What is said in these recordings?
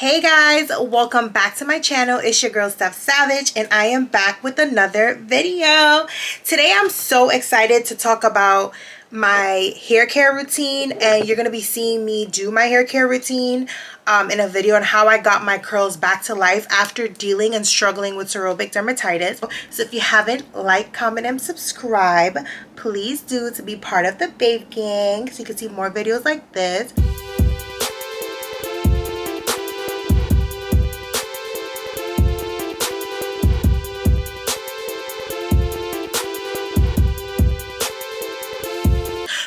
Hey guys, welcome back to my channel. It's your girl Steph Savage and I am back with another video. Today I'm so excited to talk about my hair care routine, and you're going to be seeing me do my hair care routine in a video on how I got my curls back to life after dealing and struggling with seborrheic dermatitis. So if you haven't, like, comment, and subscribe. Please do to be part of the Babe Gang so you can see more videos like this.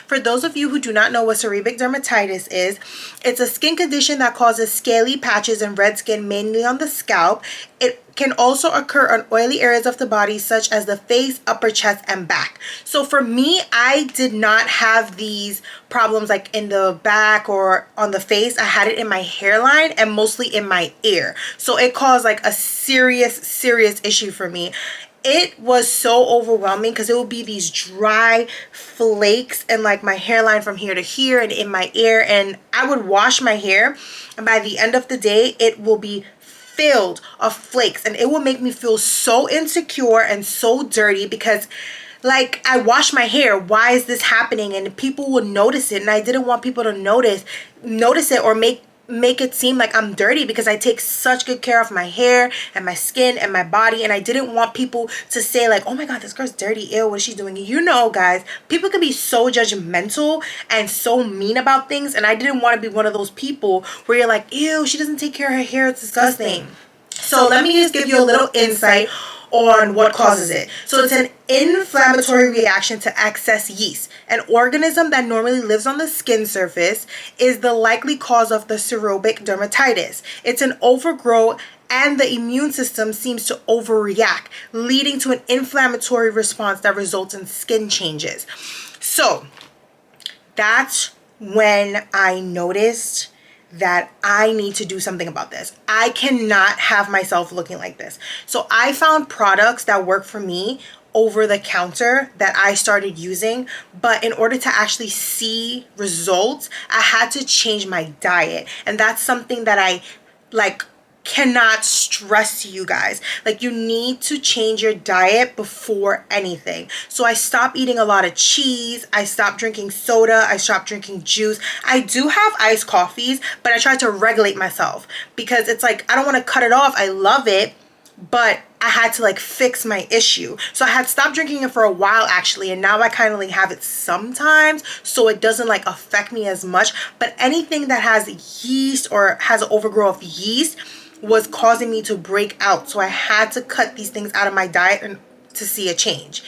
For those of you who do not know what seborrheic dermatitis is, it's a skin condition that causes scaly patches and red skin mainly on the scalp. It can also occur on oily areas of the body such as the face, upper chest, and back. So for me, I did not have these problems like in the back or on the face. I had it in my hairline and mostly in my ear. So it caused like a serious issue for me. It was so overwhelming because it would be these dry flakes and like my hairline from here to here and in my ear, and I would wash my hair and by the end of the day it will be filled of flakes, and it will make me feel so insecure and so dirty because like I wash my hair, why is this happening? And people would notice it, and I didn't want people to notice it or make it seem like I'm dirty because I take such good care of my hair and my skin and my body, and I didn't want people to say like, oh my god, this girl's dirty, ew, what is she doing? You know guys, people can be so judgmental and so mean about things, and I didn't want to be one of those people where you're like, ew, she doesn't take care of her hair, it's disgusting. So let me just give you a little insight on what causes it. So it's an inflammatory reaction to excess yeast. An organism that normally lives on the skin surface is the likely cause of the seborrheic dermatitis. It's an overgrowth, and the immune system seems to overreact, leading to an inflammatory response that results in skin changes. So that's when I noticed that I need to do something about this. I cannot have myself looking like this. So I found products that work for me over the counter that I started using, but in order to actually see results, I had to change my diet. And that's something that I cannot stress to you guys. Like, you need to change your diet before anything. So I stopped eating a lot of cheese, I stopped drinking soda, I stopped drinking juice. I do have iced coffees, but I try to regulate myself because it's like I don't want to cut it off. I love it, but I had to like fix my issue. So I had stopped drinking it for a while actually, and now I kind of like have it sometimes so it doesn't like affect me as much. But anything that has yeast or has an overgrowth of yeast was causing me to break out. So I had to cut these things out of my diet and to see a change.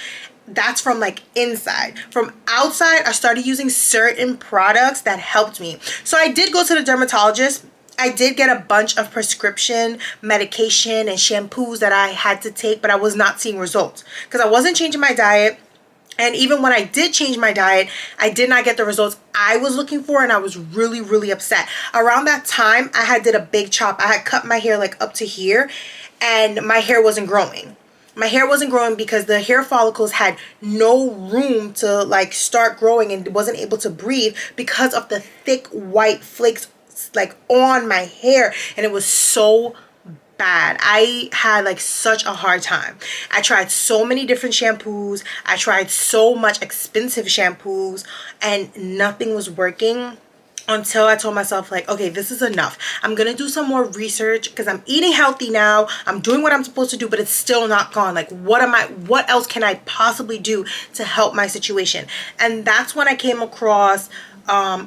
That's from like inside. From outside, I started using certain products that helped me. So I did go to the dermatologist. I did get a bunch of prescription medication and shampoos that I had to take, but I was not seeing results because I wasn't changing my diet. And even when I did change my diet, I did not get the results I was looking for, and I was really upset. Around that time, I had did a big chop. I had cut my hair like up to here, and my hair wasn't growing. My hair wasn't growing because the hair follicles had no room to like start growing and wasn't able to breathe because of the thick white flakes like on my hair, and it was so bad. I had like such a hard time. I tried so many different shampoos. I tried so much expensive shampoos, and nothing was working until I told myself like, okay, this is enough. I'm gonna do some more research because I'm eating healthy now. I'm doing what I'm supposed to do, but it's still not gone. Like, what else can I possibly do to help my situation? And that's when I came across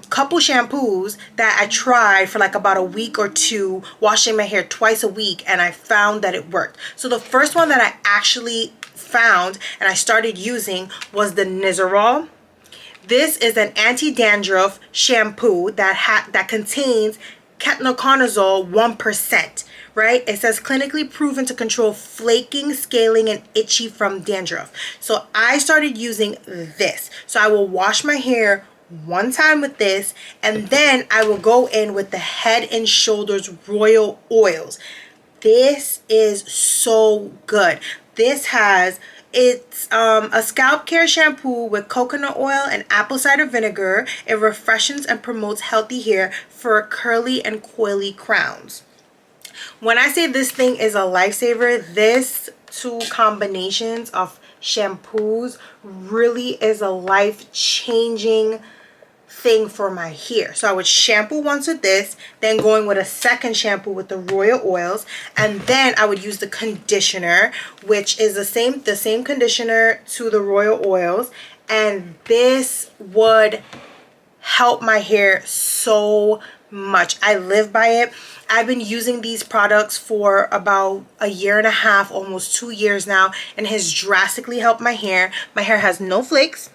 couple shampoos that I tried for like about a week or two, washing my hair twice a week, and I found that it worked. So the first one that I actually found and I started using was the Nizoral. This is an anti-dandruff shampoo that contains ketoconazole 1%, right? It says clinically proven to control flaking, scaling, and itchy from dandruff. So I started using this. So I will wash my hair one time with this, and then I will go in with the Head and Shoulders Royal Oils. This is so good. It's a scalp care shampoo with coconut oil and apple cider vinegar. It refreshes and promotes healthy hair for curly and coily crowns. When I say this thing is a lifesaver, this two combinations of shampoos really is a life-changing thing for my hair. So I would shampoo once with this, then going with a second shampoo with the royal oils, and then I would use the conditioner, which is the same conditioner to the royal oils, and this would help my hair so much. I live by it. I've been using these products for about a year and a half, almost 2 years now, and has drastically helped my hair. My hair has no flakes,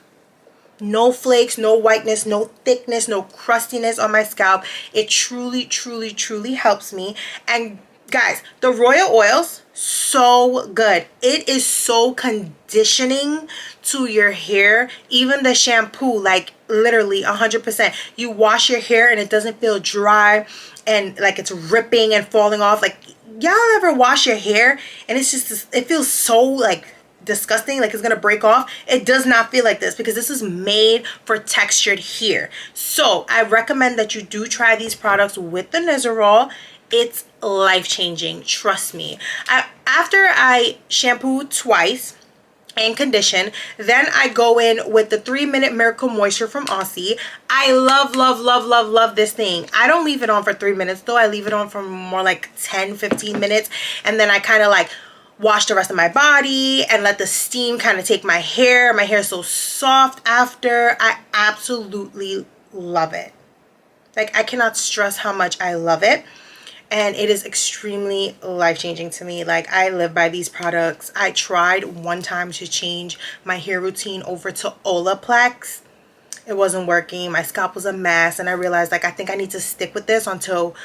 no whiteness, no thickness, no crustiness on my scalp. It truly, truly, truly helps me. And guys, the royal oils, so good. It is so conditioning to your hair. Even the shampoo, like literally 100%. You wash your hair and it doesn't feel dry and like it's ripping and falling off. Like, y'all ever wash your hair and it's just, it feels so like disgusting, like it's gonna break off? It does not feel like this because this is made for textured hair. So I recommend that you do try these products with the Nizoral. It's life-changing, trust me. After I shampoo twice and condition, then I go in with the 3-minute Miracle Moisture from Aussie. I love this thing. I don't leave it on for 3 minutes though. I leave it on for more like 10-15 minutes, and then I kind of like wash the rest of my body and let the steam kind of take my hair. My hair is so soft after. I absolutely love it. Like, I cannot stress how much I love it. And it is extremely life-changing to me. Like, I live by these products. I tried one time to change my hair routine over to Olaplex. It wasn't working. My scalp was a mess. And I realized, like, I think I need to stick with this until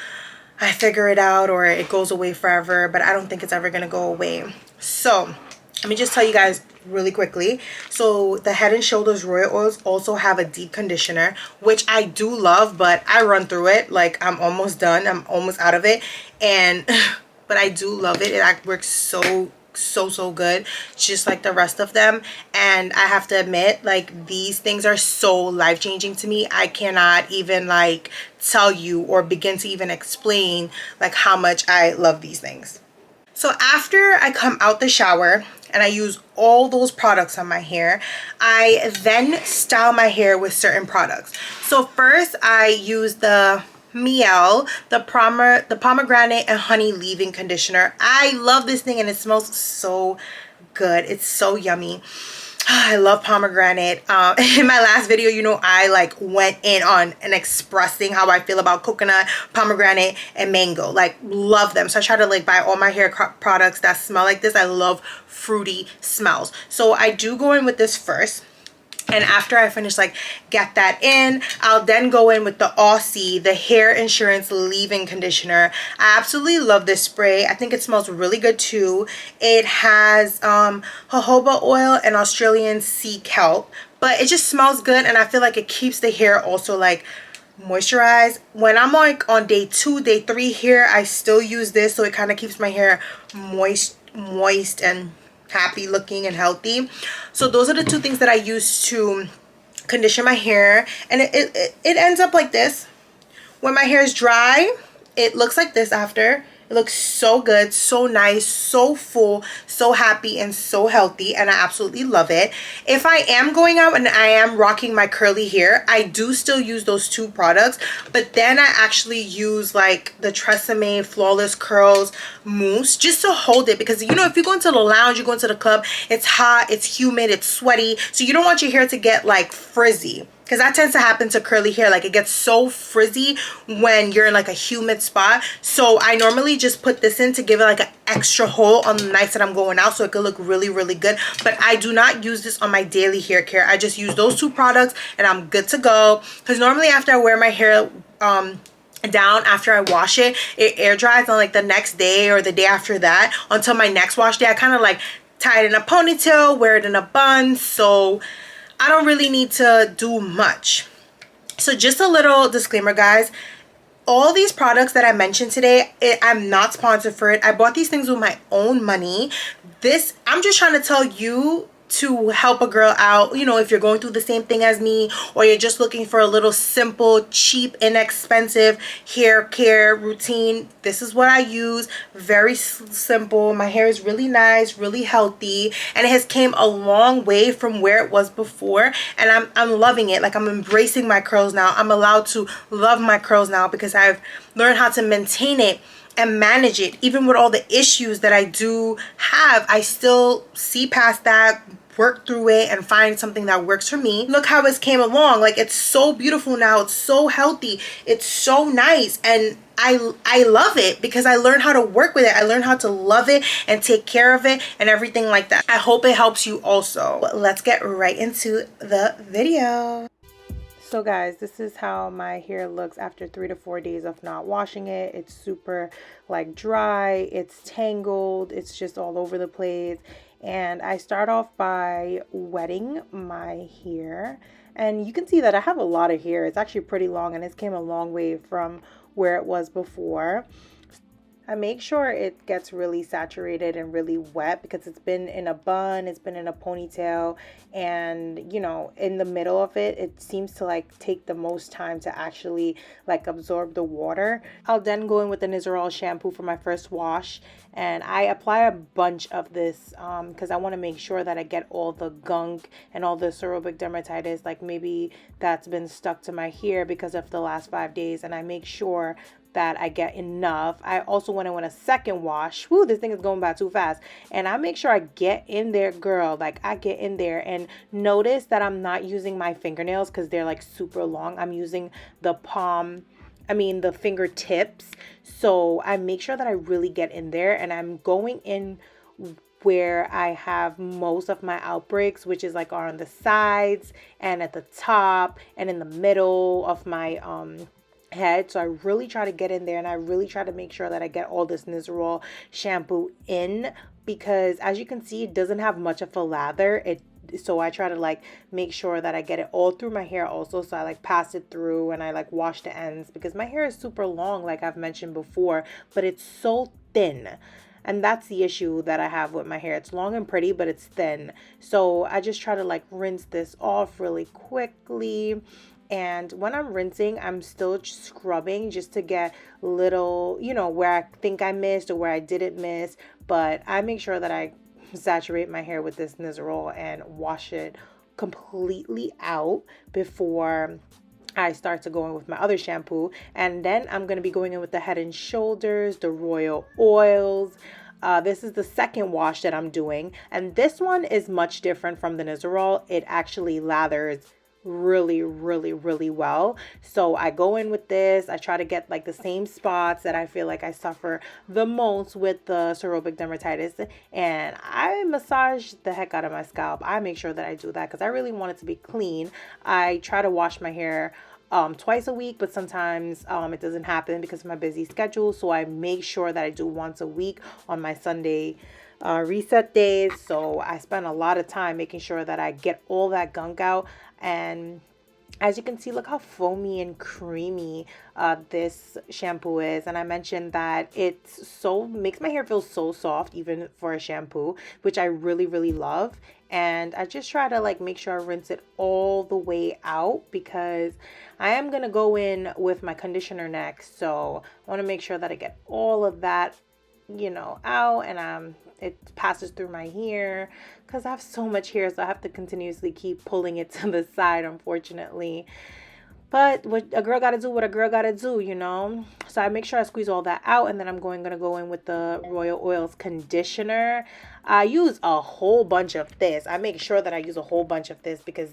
I figure it out or it goes away forever. But I don't think it's ever going to go away. So let me just tell you guys really quickly. So the Head and Shoulders Royal Oils also have a deep conditioner, which I do love, but I run through it. Like, I'm almost done. I'm almost out of it. And but I do love it. It works so good, just like the rest of them. And I have to admit, like, these things are so life-changing to me. I cannot even like tell you or begin to even explain like how much I love these things. So after I come out the shower and I use all those products on my hair, I then style my hair with certain products. So first I use the Miel, the pomegranate and honey leave-in conditioner. I love this thing and it smells so good. It's so yummy. I love pomegranate. In my last video, you know, I like went in on and expressing how I feel about coconut, pomegranate, and mango. Like, love them. So I try to like buy all my hair products that smell like this. I love fruity smells. So I do go in with this first. And after I finish like get that in, I'll then go in with the Aussie, the Hair Insurance Leave-In Conditioner. I absolutely love this spray. I think it smells really good too. It has jojoba oil and Australian sea kelp, but it just smells good, and I feel like it keeps the hair also like moisturized. When I'm like on day 2, day 3 here, I still use this, so it kind of keeps my hair moist and happy looking and healthy. So those are the two things that I use to condition my hair, and it ends up like this. When my hair is dry, it looks like this after. It looks so good, so nice, so full, so happy, and so healthy, and I absolutely love it. If I am going out and I am rocking my curly hair, I do still use those two products, but then I actually use like the Tresemme Flawless Curls Mousse just to hold it, because you know, if you go into the lounge, you go into the club, it's hot, it's humid, it's sweaty, so you don't want your hair to get like frizzy. Because that tends to happen to curly hair. Like, it gets so frizzy when you're in like a humid spot. So I normally just put this in to give it like an extra hold on the nights that I'm going out, so it could look really, really good. But I do not use this on my daily hair care. I just use those two products and I'm good to go. Because normally after I wear my hair down, after I wash it, it air dries on like the next day or the day after that until my next wash day. I kind of like tie it in a ponytail, wear it in a bun. So I don't really need to do much. So just a little disclaimer, guys. All these products that I mentioned today, I'm not sponsored for it. I bought these things with my own money. I'm just trying to tell you to help a girl out, you know, if you're going through the same thing as me, or you're just looking for a little simple, cheap, inexpensive hair care routine. This is what I use. Very simple. My hair is really nice, really healthy, and it has came a long way from where it was before, and I'm loving it. Like, I'm embracing my curls now. I'm allowed to love my curls now because I've learned how to maintain it and manage it. Even with all the issues that I do have, I still see past that, work through it, and find something that works for me. Look how it's came along. Like, it's so beautiful now. It's so healthy. It's so nice, and I love it because I learned how to work with it. I learned how to love it and take care of it and everything like that. I hope it helps you also. Let's get right into the video. So guys, this is how my hair looks after 3 to 4 days of not washing it. It's super like dry, it's tangled, it's just all over the place. And I start off by wetting my hair. And you can see that I have a lot of hair. It's actually pretty long, and it's came a long way from where it was before. I make sure it gets really saturated and really wet because it's been in a bun, it's been in a ponytail, and you know, in the middle of it, it seems to like take the most time to actually like absorb the water. I'll then go in with the Nizoral shampoo for my first wash, and I apply a bunch of this because I want to make sure that I get all the gunk and all the seborrheic dermatitis, like maybe that's been stuck to my hair because of the last 5 days, and I make sure that I get enough. I also went in with a second wash. Woo, this thing is going by too fast. And I make sure I get in there, girl. Like, I get in there, and notice that I'm not using my fingernails because they're like super long. I'm using the the fingertips. So I make sure that I really get in there, and I'm going in where I have most of my outbreaks, which is like on the sides and at the top and in the middle of my head. So I really try to get in there, and I really try to make sure that I get all this Nizoral shampoo in, because as you can see, it doesn't have much of a lather. So I try to like make sure that I get it all through my hair also. So I like pass it through, and I like wash the ends because my hair is super long, like I've mentioned before, but it's so thin. And that's the issue that I have with my hair. It's long and pretty, but it's thin. So I just try to like rinse this off really quickly. And when I'm rinsing, I'm still scrubbing just to get little, you know, where I think I missed or where I didn't miss. But I make sure that I saturate my hair with this Nizoral and wash it completely out before I start to go in with my other shampoo. And then I'm going to be going in with the Head and Shoulders, the Royal Oils. This is the second wash that I'm doing. And this one is much different from the Nizoral. It actually lathers really well. So I go in with this. I try to get like the same spots that I feel like I suffer the most with the seborrheic dermatitis, and I massage the heck out of my scalp. I make sure that I do that because I really want it to be clean. I try to wash my hair twice a week, but sometimes it doesn't happen because of my busy schedule. So I make sure that I do once a week on my Sunday reset days. So I spend a lot of time making sure that I get all that gunk out. And as you can see, look how foamy and creamy this shampoo is. And I mentioned that it's so makes my hair feel so soft even for a shampoo, which I really love. And I just try to like make sure I rinse it all the way out because I am gonna go in with my conditioner next. So I want to make sure that I get all of that, you know, out, and it passes through my hair because I have so much hair, so I have to continuously keep pulling it to the side, unfortunately. But what a girl gotta do, what a girl gotta do, you know. So I make sure I squeeze all that out, and then I'm gonna go in with the Royal Oils conditioner. I use a whole bunch of this. I make sure that I use a whole bunch of this because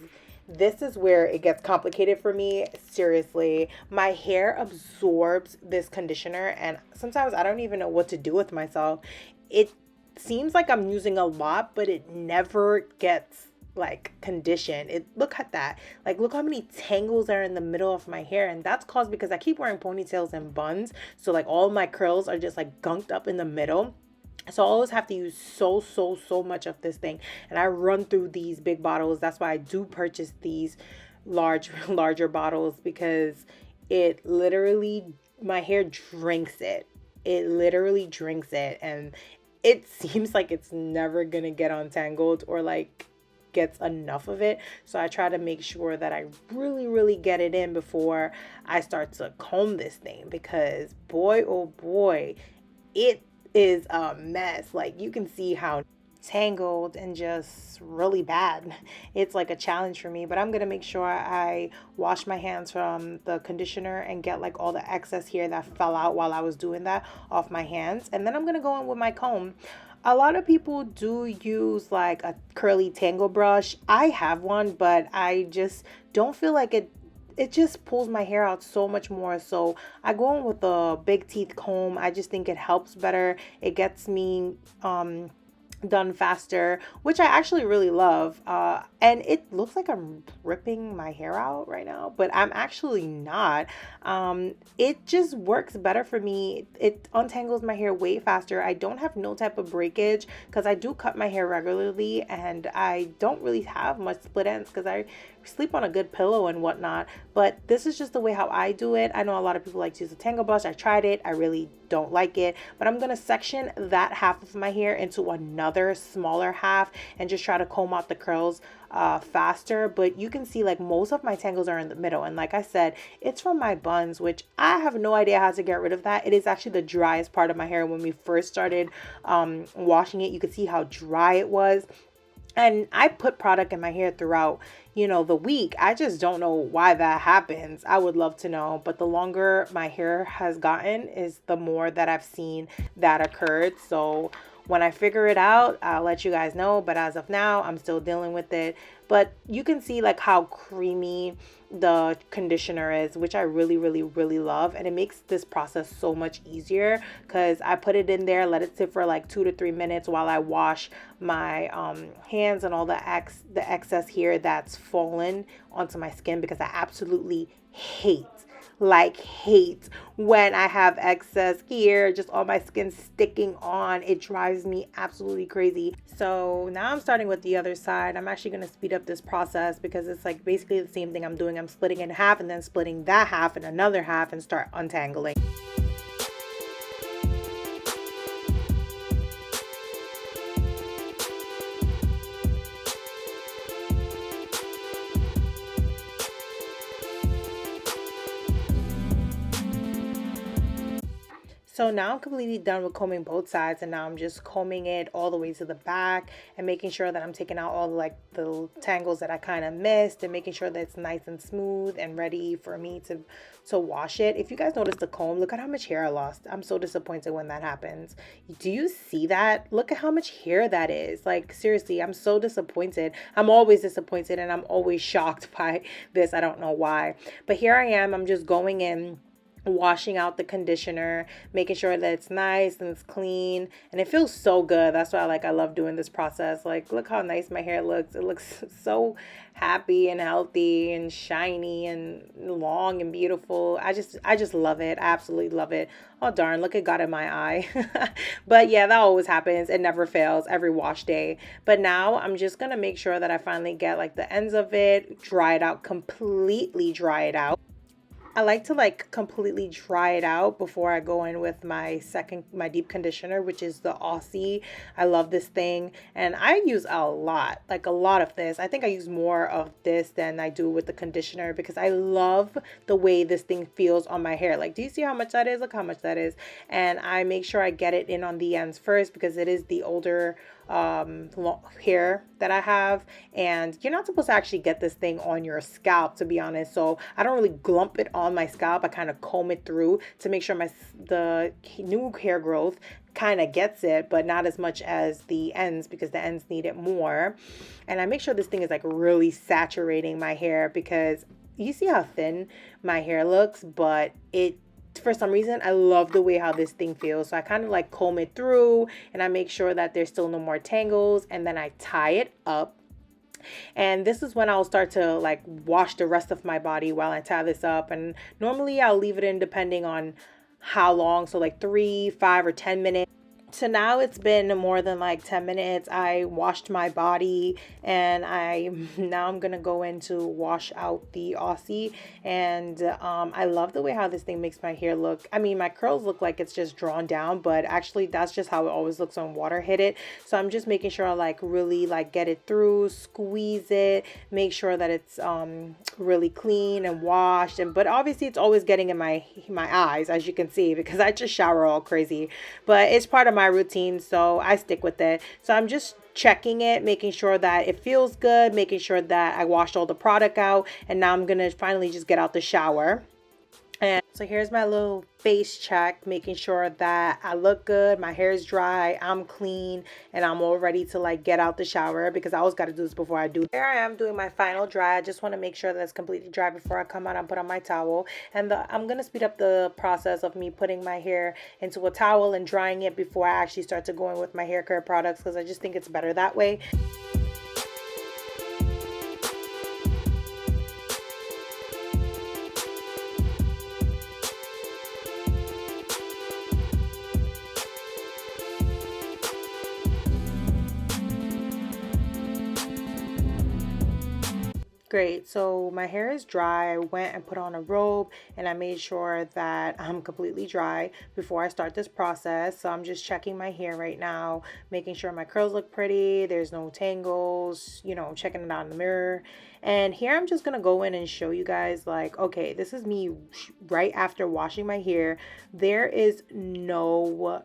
this is where it gets complicated for me. Seriously, my hair absorbs this conditioner, and sometimes I don't even know what to do with myself. It seems like I'm using a lot, but it never gets like conditioned. Look at that. Like, look how many tangles are in the middle of my hair, and that's caused because I keep wearing ponytails and buns. So like all my curls are just like gunked up in the middle. So I always have to use so much of this thing, and I run through these big bottles. That's why I do purchase these larger bottles, because it literally, my hair drinks it. It literally drinks it, and it seems like it's never gonna get untangled or like gets enough of it. So I try to make sure that I really get it in before I start to comb this thing, because boy, oh boy, it is a mess. Like, you can see how tangled and just really bad. It's like a challenge for me, but I'm gonna make sure I wash my hands from the conditioner and get like all the excess hair that fell out while I was doing that off my hands. And then I'm gonna go in with my comb. A lot of people do use like a curly tangle brush. I have one, but I just don't feel like it just pulls my hair out so much more. So I go in with a big teeth comb. I just think it helps better. It gets me done faster, which I actually really love. And it looks like I'm ripping my hair out right now, but I'm actually not. It just works better for me. It untangles my hair way faster. I don't have no type of breakage because I do cut my hair regularly, and I don't really have much split ends because I sleep on a good pillow and whatnot. But this is just the way how I do it. I know a lot of people like to use a tangle brush. I tried it. I really don't like it, but I'm gonna section that half of my hair into another smaller half and just try to comb out the curls faster. But you can see like most of my tangles are in the middle, and like I said, it's from my buns, which I have no idea how to get rid of that. It is actually the driest part of my hair. When we first started washing it, you could see how dry it was. And I put product in my hair throughout, the week. I just don't know why that happens. I would love to know. But the longer my hair has gotten is the more that I've seen that occurred. So when I figure it out, I'll let you guys know. But as of now, I'm still dealing with it. But you can see like how creamy the conditioner is, which I really love. And it makes this process so much easier because I put it in there, let it sit for like 2 to 3 minutes while I wash my hands and all the excess hair that's fallen onto my skin, because I absolutely hate when I have excess hair just on my skin sticking on. It drives me absolutely crazy. So now I'm starting with the other side. I'm actually going to speed up this process because it's like basically the same thing I'm doing. I'm splitting it in half and then splitting that half and another half and start untangling. So now I'm completely done with combing both sides, and now I'm just combing it all the way to the back and making sure that I'm taking out all the tangles that I kind of missed, and making sure that it's nice and smooth and ready for me to wash it. If you guys notice the comb, look at how much hair I lost. I'm so disappointed when that happens. Do you see that? Look at how much hair that is. Like, seriously, I'm so disappointed. I'm always disappointed and I'm always shocked by this. I don't know why. But here I am. I'm just going in, washing out the conditioner, making sure that it's nice and it's clean, and it feels so good. That's why I love doing this process. Like, look how nice my hair looks. It looks so happy and healthy and shiny and long and beautiful. I just love it. I absolutely love it. Oh darn, look, it got in my eye. But yeah, that always happens. It never fails every wash day. But now I'm just gonna make sure that I finally get like the ends of it, dry it out, completely dry it out. I like to completely dry it out before I go in with my deep conditioner, which is the Aussie. I love this thing, and I use a lot of this. I think I use more of this than I do with the conditioner because I love the way this thing feels on my hair. Like, do you see how much that is? Look how much that is. And I make sure I get it in on the ends first because it is the older hair that I have, and you're not supposed to actually get this thing on your scalp, to be honest. So I don't really glump it on my scalp. I kind of comb it through to make sure the new hair growth kind of gets it, but not as much as the ends because the ends need it more. And I make sure this thing is like really saturating my hair because you see how thin my hair looks, but for some reason, I love the way how this thing feels. So I kind of comb it through and I make sure that there's still no more tangles, and then I tie it up. And this is when I'll start to wash the rest of my body while I tie this up. And normally I'll leave it in depending on how long. So 3, 5, or 10 minutes. So now it's been more than like 10 minutes. I washed my body and I'm gonna go in to wash out the Aussie. And I love the way how this thing makes my hair look. I mean, my curls look like it's just drawn down, but actually that's just how it always looks when water hit it. So I'm just making sure I like really like get it through, squeeze it, make sure that it's really clean and washed. And but obviously it's always getting in my eyes, as you can see, because I just shower all crazy. But it's part of my routine, so I stick with it. So I'm just checking it, making sure that it feels good, making sure that I washed all the product out, and now I'm gonna finally just get out the shower. And so here's my little face check, making sure that I look good, my hair is dry, I'm clean, and I'm all ready to like get out the shower, because I always got to do this before I do. Here I am doing my final dry. I just want to make sure that it's completely dry before I come out and put on my towel. And I'm going to speed up the process of me putting my hair into a towel and drying it before I actually start to go in with my hair care products, because I just think it's better that way. Great. So my hair is dry. I went and put on a robe and I made sure that I'm completely dry before I start this process. So I'm just checking my hair right now, making sure my curls look pretty, there's no tangles, you know, checking it out in the mirror. And here I'm just gonna go in and show you guys like, okay, this is me right after washing my hair. There is no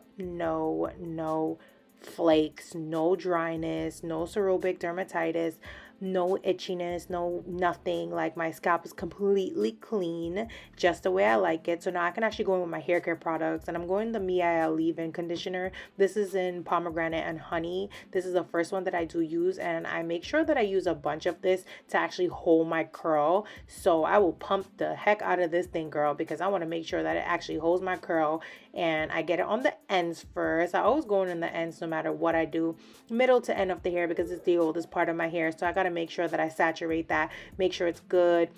flakes, no dryness, no seborrheic dermatitis, no itchiness, no nothing. Like my scalp is completely clean, just the way I like it. So now I can actually go in with my hair care products, and I'm going the Mielle leave-in conditioner. This is in pomegranate and honey. This is the first one that I do use, and I make sure that I use a bunch of this to actually hold my curl. So I will pump the heck out of this thing, girl, because I want to make sure that it actually holds my curl. And I get it on the ends first. I always go in the ends no matter what I do, middle to end of the hair, because it's the oldest part of my hair. So I got to make sure that I saturate that, make sure it's good,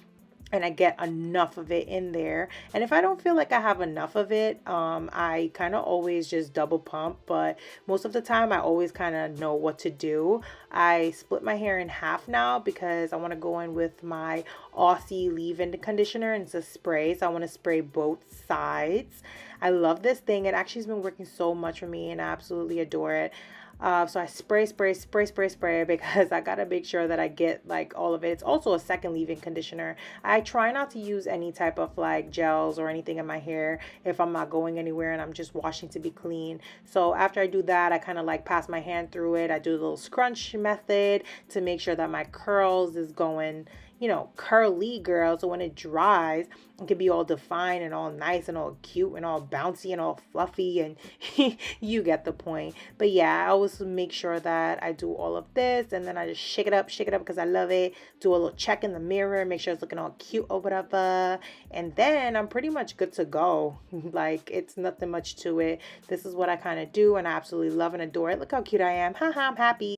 and I get enough of it in there. And if I don't feel like I have enough of it, I kind of always just double pump, but most of the time I always kind of know what to do. I split my hair in half now because I want to go in with my Aussie leave-in conditioner, and it's a spray, so I want to spray both sides. I love this thing. It actually has been working so much for me and I absolutely adore it. So I spray because I gotta make sure that I get like all of it. It's also a second leave-in conditioner. I try not to use any type of like gels or anything in my hair if I'm not going anywhere and I'm just washing to be clean. So after I do that, I kind of like pass my hand through it. I do the little scrunch method to make sure that my curls is going, you know, curly, girl. So when it dries, it can be all defined and all nice and all cute and all bouncy and all fluffy, and you get the point. But yeah, I always make sure that I do all of this, and then I just shake it up because I love it. Do a little check in the mirror, make sure it's looking all cute or whatever, and then I'm pretty much good to go. Like, it's nothing much to it. This is what I kind of do, and I absolutely love and adore it. Look how cute I am. Haha, I'm happy.